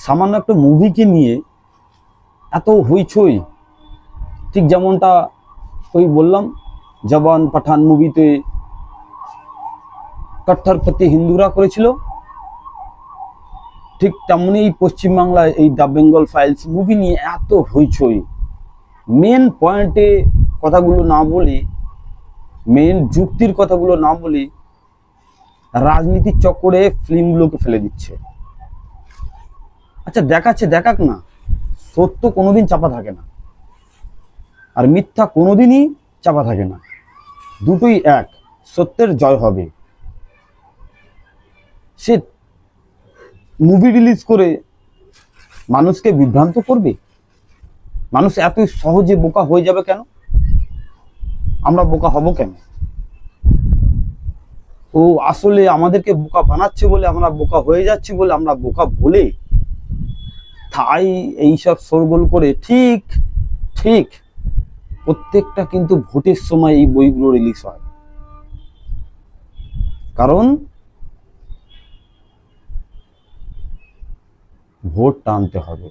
সামান্য একটা মুভিকে নিয়ে এত হইচই, ঠিক যেমনটা ওই বললাম জবান পাঠান মুভিতে কট্টরপন্থী হিন্দুরা করেছিল, ঠিক তেমনি এই পশ্চিমবাংলায় এই দ্য বেঙ্গল ফাইলস মুভি নিয়ে এত হইচই। মেন পয়েন্টে কথাগুলো না বলি, মেন যুক্তির কথাগুলো না বলি, রাজনীতির চক্করে ফিল্মগুলোকে ফেলে দিচ্ছে। আচ্ছা দেখাচ্ছে, দেখাক না, সত্য কোনোদিন চাপা থাকে না, আর মিথ্যা কোনোদিনই চাপা থাকে না, দুটোই এক, সত্যের জয় হবে। সে মুভি রিলিজ করে মানুষকে বিভ্রান্ত করবে? মানুষ এত সহজে বোকা হয়ে যাবে কেন? আমরা বোকা হব কেন? ও আসলে আমাদেরকে বোকা বানাচ্ছে বলে, আমরা বোকা হয়ে যাচ্ছি বলে, আমরা বোকা বলে তাই এইসব শোরগোল করে। ঠিক ঠিক প্রত্যেকটা কিন্তু ভোটের সময় এই বইগুলো রিলিজ হয়, কারণ ভোট টানতে হবে।